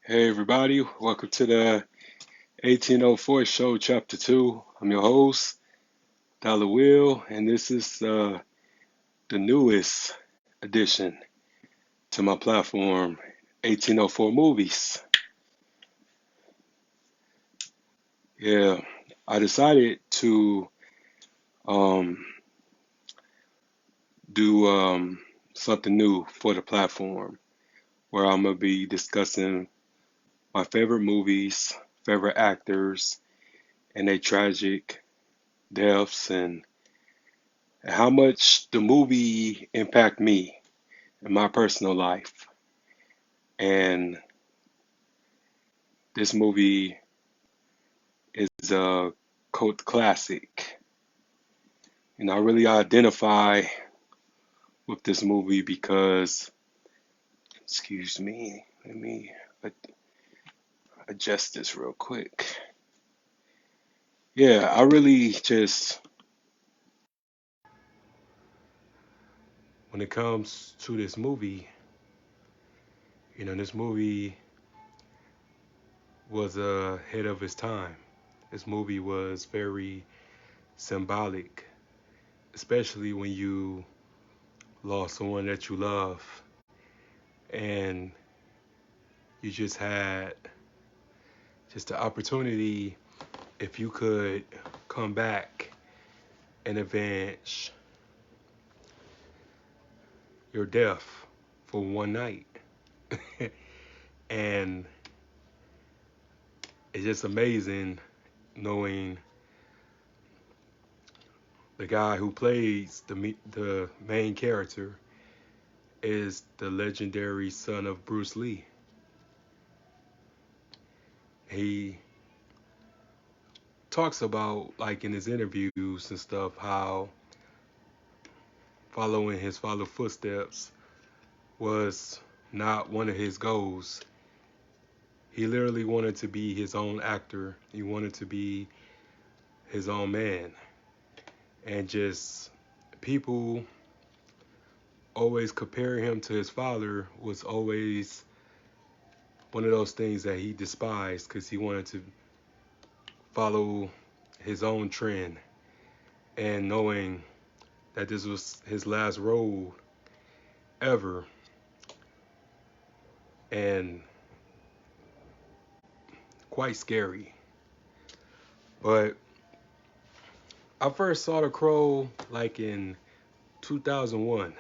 Hey everybody, welcome to the 1804 show, chapter 2. I'm your host, Dollar Will, and this is the newest addition to my platform, 1804 Movies. Yeah, I decided to um, do something new for the platform where I'm going to be discussing my favorite movies, favorite actors, and their tragic deaths and how much the movie impact me in my personal life. And this movie is a cult classic. And I really identify with this movie because, excuse me, let me adjust this real quick. Yeah, I really just, when it comes to this movie, this movie was ahead of its time. This movie was very symbolic, especially when you lost someone that you love and you just had just the opportunity if you could come back and avenge your death for one night. And it's just amazing knowing the guy who plays the main character is the legendary son of Bruce Lee. He talks about, like in his interviews and stuff, how following his father's footsteps was not one of his goals. He literally wanted to be his own actor. He wanted to be his own man. And just people always comparing him to his father was always one of those things that he despised because he wanted to follow his own trend. And knowing that this was his last role ever, and quite scary. But I first saw The Crow like in 2001.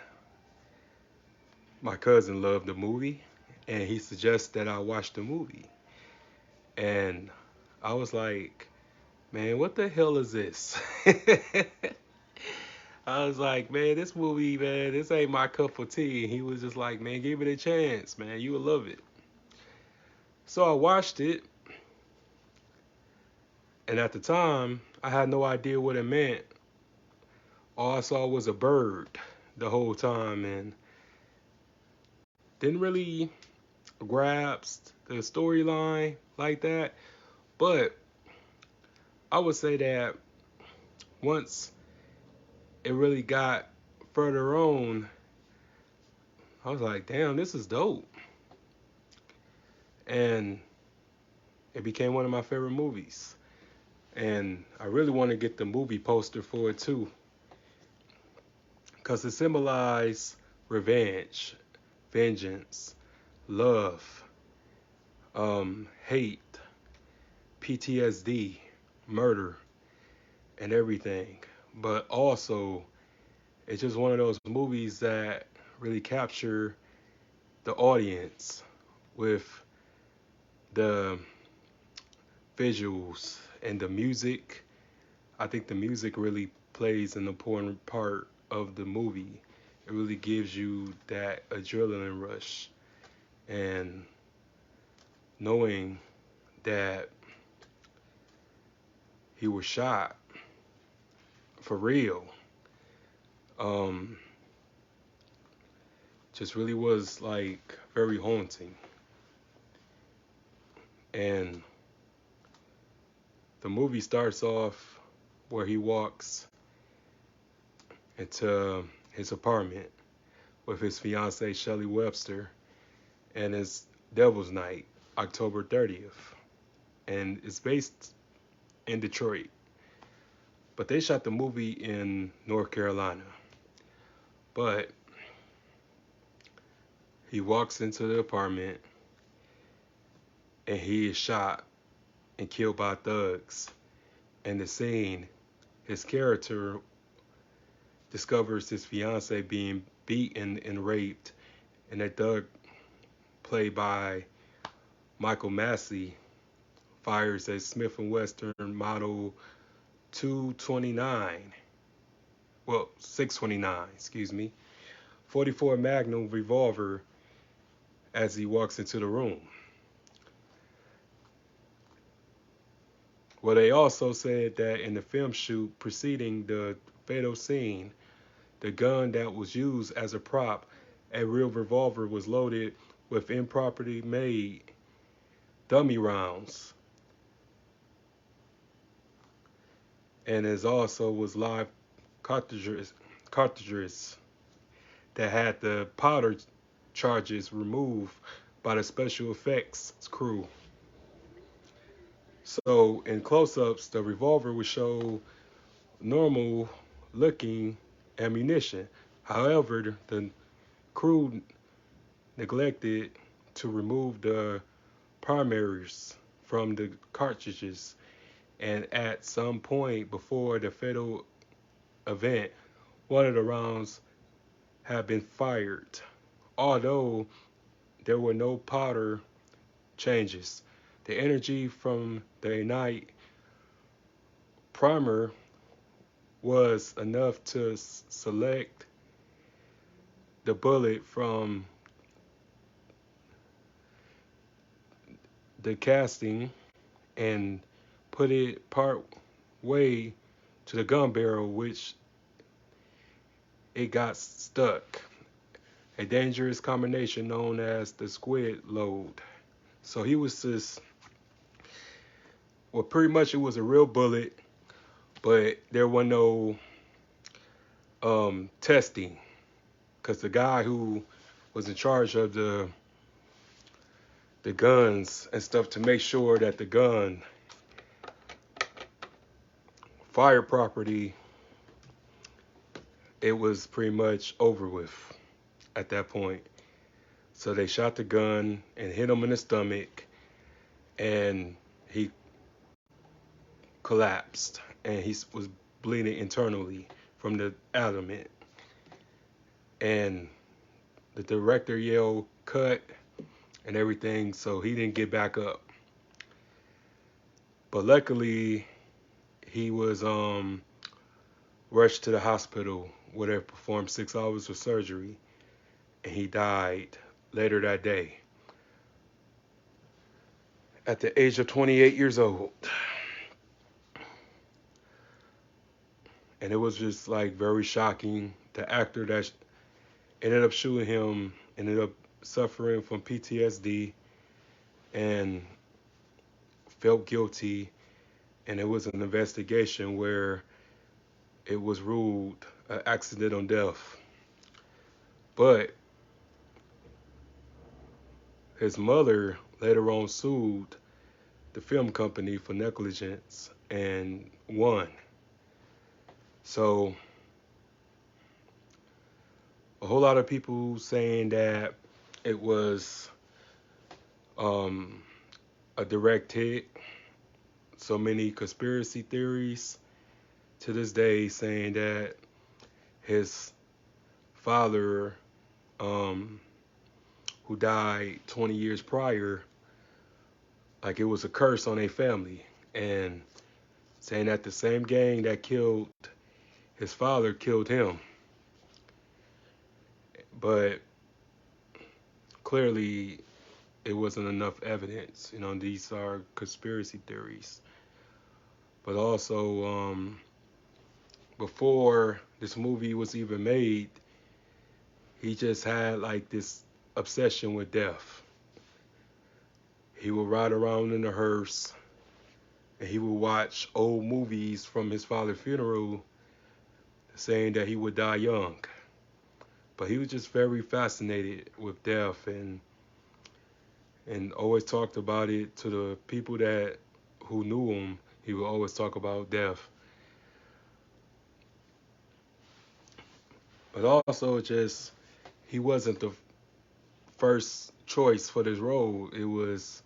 My cousin loved the movie and he suggested that I watch the movie. And I was like, man, what the hell is this? I was like, man, this movie, man, this ain't my cup of tea. And he was just like, man, give it a chance, man. You will love it. So I watched it. And at the time, I had no idea what it meant. All I saw was a bird the whole time and didn't really grasp the storyline like that. But I would say that once it really got further on, I was like, damn, this is dope. And it became one of my favorite movies. And I really want to get the movie poster for it too. Because it symbolized revenge, vengeance, love, hate, PTSD, murder, and everything. But also, it's just one of those movies that really capture the audience with the visuals and the music. I think the music really plays an important part of the movie. It really gives you that adrenaline rush and knowing that he was shot for real. Um, just really was like very haunting. And the movie starts off where he walks into his apartment with his fiancee Shelley Webster and his Devil's Night. October 30th, and it's based in Detroit. But they shot the movie in North Carolina. But he walks into the apartment and he is shot and killed by thugs. And the scene, his character discovers his fiance being beaten and raped, and that thug, played by Michael Massey, fires a Smith & Wesson Model 229, well, 629, excuse me, 44 Magnum revolver as he walks into the room. Well, they also said that in the film shoot preceding the fatal scene, the gun that was used as a prop, a real revolver, was loaded with improperly made dummy rounds. And as also was live cartridges that had the powder charges removed by the special effects crew. So in close-ups, the revolver would show normal looking ammunition. However, the crew neglected to remove the primaries from the cartridges, and at some point before the fatal event, one of the rounds had been fired. Although there were no powder changes, the energy from the ignite primer was enough to select the bullet from the casting and put it part way to the gun barrel, which it got stuck. A dangerous combination known as the squid load. So he was just, well, pretty much it was a real bullet, but there was no testing, because the guy who was in charge of the guns and stuff to make sure that the gun fired properly, it was pretty much over with at that point. So they shot the gun and hit him in the stomach, and he collapsed, and he was bleeding internally from the abdomen. And the director yelled cut and everything, so he didn't get back up. But luckily, he was rushed to the hospital where they performed 6 hours of surgery, and he died later that day at the age of 28 years old. And it was just like very shocking. The actor that ended up shooting him ended up suffering from PTSD and felt guilty, and it was an investigation where it was ruled an accidental death. But his mother later on sued the film company for negligence and won. So a whole lot of people saying that it was a direct hit. So many conspiracy theories to this day saying that his father, who died 20 years prior, like it was a curse on a family, and saying that the same gang that killed his father killed him. But clearly it wasn't enough evidence. You know, these are conspiracy theories. But also, before this movie was even made, he just had like this obsession with death. He would ride around in a hearse, and he would watch old movies from his father's funeral saying that he would die young. But he was just very fascinated with death, and and always talked about it to the people that who knew him. He would always talk about death, but also just he wasn't the first choice for this role. It was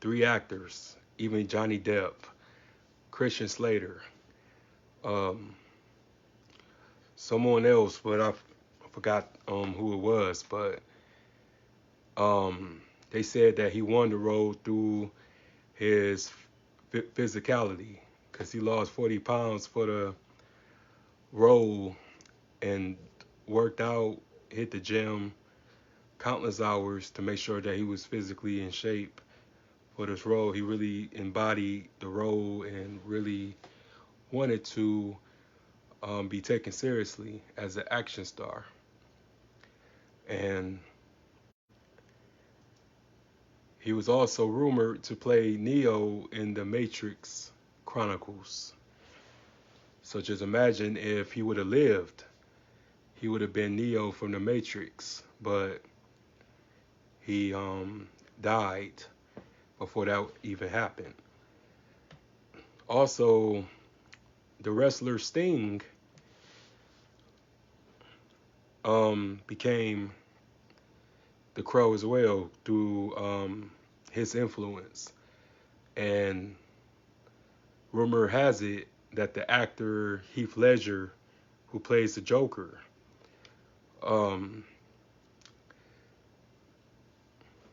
three actors, even Johnny Depp, Christian Slater, um, someone else, but I forgot who it was. But they said that he won the role through his physicality because he lost 40 pounds for the role and worked out, hit the gym countless hours to make sure that he was physically in shape for this role. He really embodied the role and really wanted to be taken seriously as an action star. And he was also rumored to play Neo in the Matrix Chronicles. So just imagine if he would have lived, he would have been Neo from the Matrix, but he died before that even happened. Also, the wrestler Sting became the Crow as well through his influence. And rumor has it that the actor Heath Ledger, who plays the Joker, um,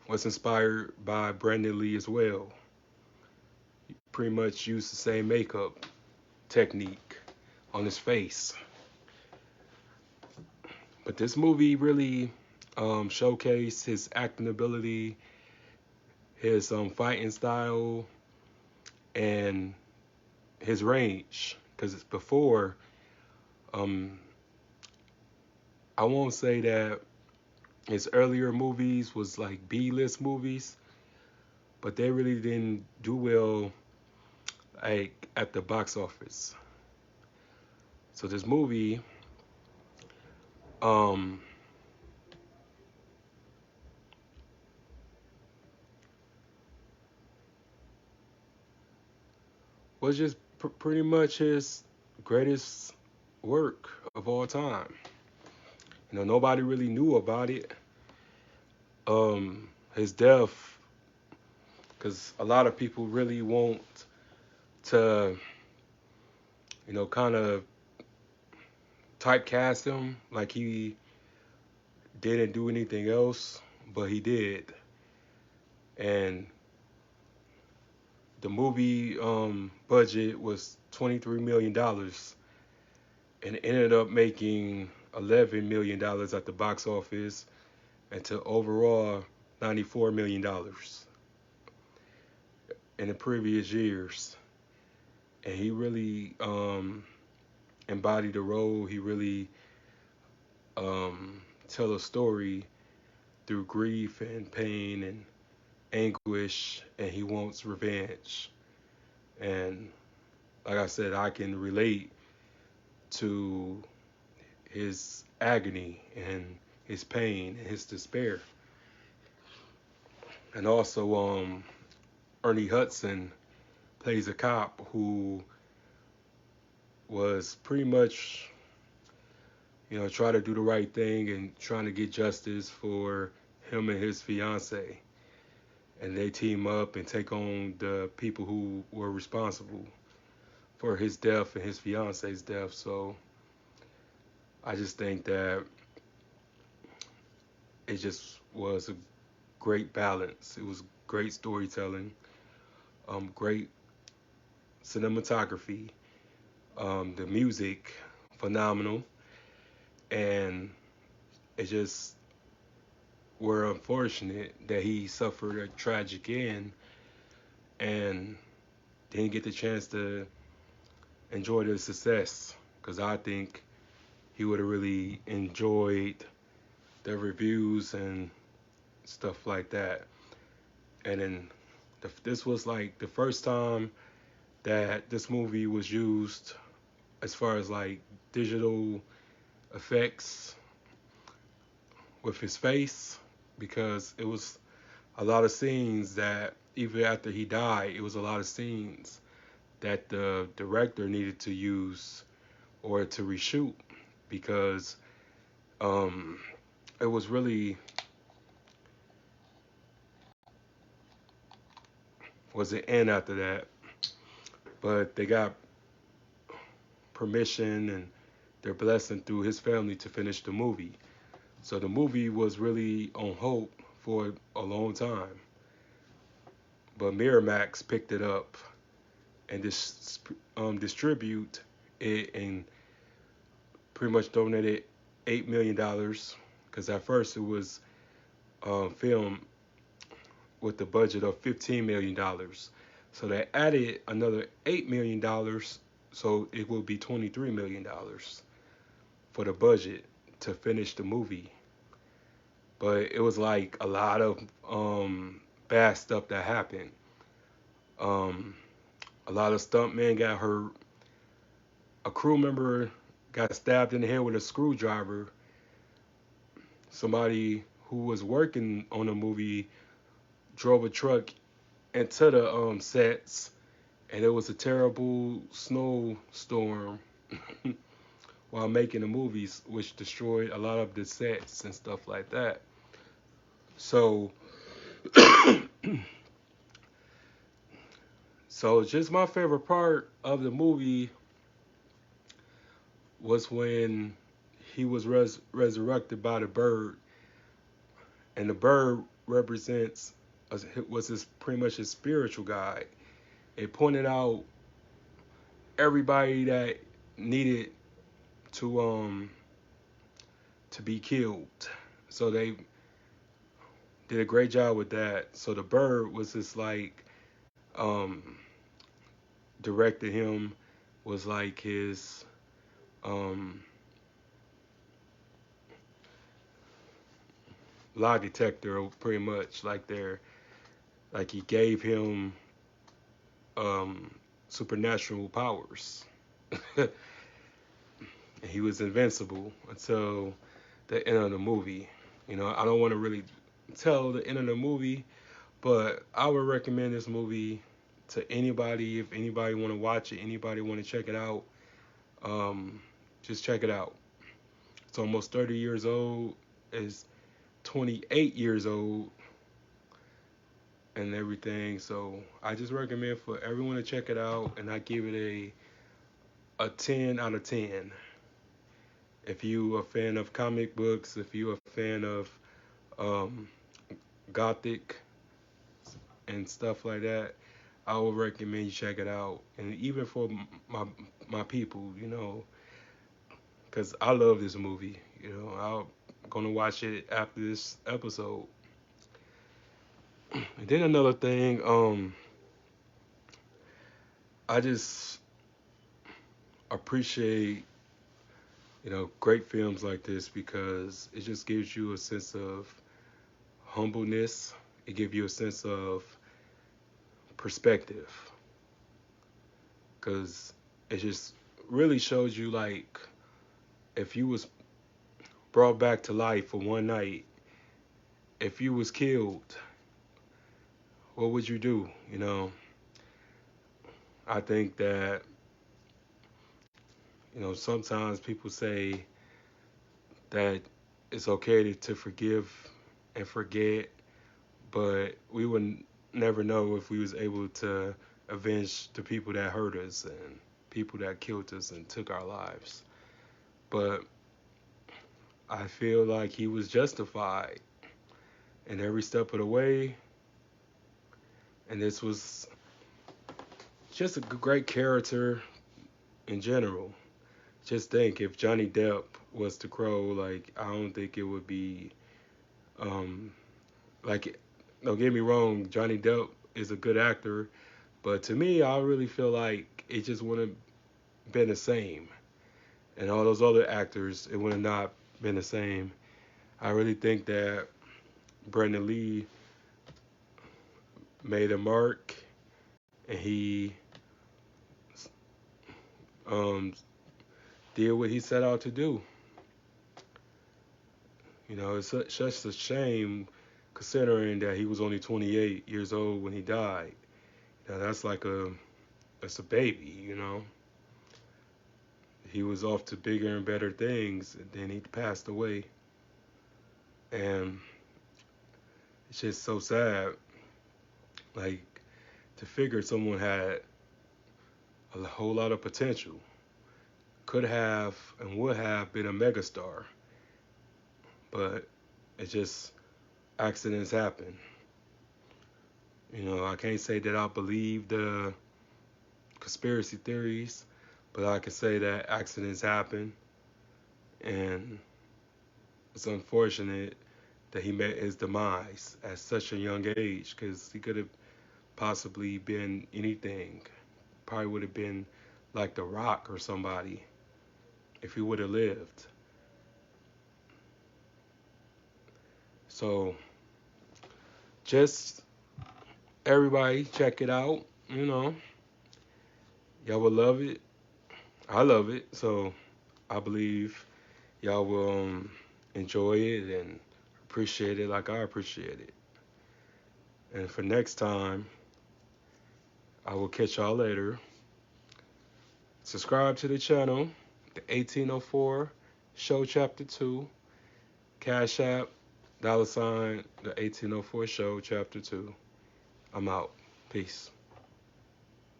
was inspired by Brandon Lee as well. He pretty much used the same makeup technique on his face. But this movie really showcased his acting ability, his fighting style, and his range. Because before, um, I won't say that his earlier movies was like B-list movies, but they really didn't do well like at the box office. So this movie um, was just pretty much his greatest work of all time. You know, nobody really knew about it. His death, because a lot of people really want to, kind of typecast him like he didn't do anything else, but he did. And the movie budget was $23 million and ended up making $11 million at the box office and to overall $94 million in the previous years. And he really embodied the role. He really tell a story through grief and pain and anguish, and he wants revenge. And like I said, I can relate to his agony and his pain and his despair. And also, Ernie Hudson plays a cop who was pretty much, trying to do the right thing and trying to get justice for him and his fiance. And they team up and take on the people who were responsible for his death and his fiance's death. So I just think that it just was a great balance. It was great storytelling, great cinematography, the music, phenomenal, and it just were unfortunate that he suffered a tragic end and didn't get the chance to enjoy the success. Because I think he would have really enjoyed the reviews and stuff like that. And then this was like the first time that this movie was used as far as like digital effects with his face, because it was a lot of scenes that even after he died, it was a lot of scenes that the director needed to use or to reshoot because um, it was an end after that. But they got permission and their blessing through his family to finish the movie. So the movie was really on hold for a long time. But Miramax picked it up and distribute it and pretty much donated $8 million because at first it was filmed with the budget of $15 million. So they added another $8 million, so it will be $23 million for the budget to finish the movie. But it was like a lot of bad stuff that happened. Um, a lot of stuntmen got hurt. A crew member got stabbed in the head with a screwdriver. Somebody who was working on the movie drove a truck into the sets, and it was a terrible snowstorm while making the movies, which destroyed a lot of the sets and stuff like that. So, so just my favorite part of the movie was when he was resurrected by the bird, and the bird represents was his pretty much his spiritual guide. It pointed out everybody that needed to to be killed. So they did a great job with that. So the bird was just like um directed him, was like his um lie detector pretty much, like their like he gave him um supernatural powers. And he was invincible until the end of the movie. I don't want to really tell the end of the movie, but I would recommend this movie to anybody. If anybody want to watch it, anybody want to check it out, um, just check it out. It's almost 30 years old. It's 28 years old and everything. So I just recommend for everyone to check it out, and I give it a 10 out of 10. If you a fan of comic books, if you a fan of um, gothic and stuff like that, I would recommend you check it out. And even for my people, because I love this movie. I'm gonna watch it after this episode. And then another thing, I just appreciate great films like this because it just gives you a sense of humbleness. It gives you a sense of perspective because it just really shows you, like, if you was brought back to life for one night, if you was killed, what would you do? I think that sometimes people say that it's okay to forgive and forget, but we would never know if we was able to avenge the people that hurt us and people that killed us and took our lives. But I feel like he was justified in every step of the way, and this was just a great character in general. Just think, if Johnny Depp was the Crow, like, I don't think it would be um like, don't get me wrong, Johnny Depp is a good actor, but to me, I really feel like it just wouldn't have been the same. And all those other actors, it would have not been the same. I really think that Brandon Lee made a mark, and he um, did what he set out to do. It's such a shame considering that he was only 28 years old when he died. Now that's a baby, you know. He was off to bigger and better things, and then he passed away. And it's just so sad. Like, to figure someone had a whole lot of potential, could have and would have been a megastar, but it just accidents happen. You know, I can't say that I believe the conspiracy theories, but I can say that accidents happen, and it's unfortunate that he met his demise at such a young age, because he could have possibly been anything. Probably would have been like The Rock or somebody if he would have lived. So just everybody check it out. You know, y'all will love it. I love it. So I believe y'all will enjoy it and appreciate it like I appreciate it. And for next time, I will catch y'all later. Subscribe to the channel, the 1804 Show Chapter 2, Cashapp, $, the 1804 Show Chapter 2. I'm out. Peace.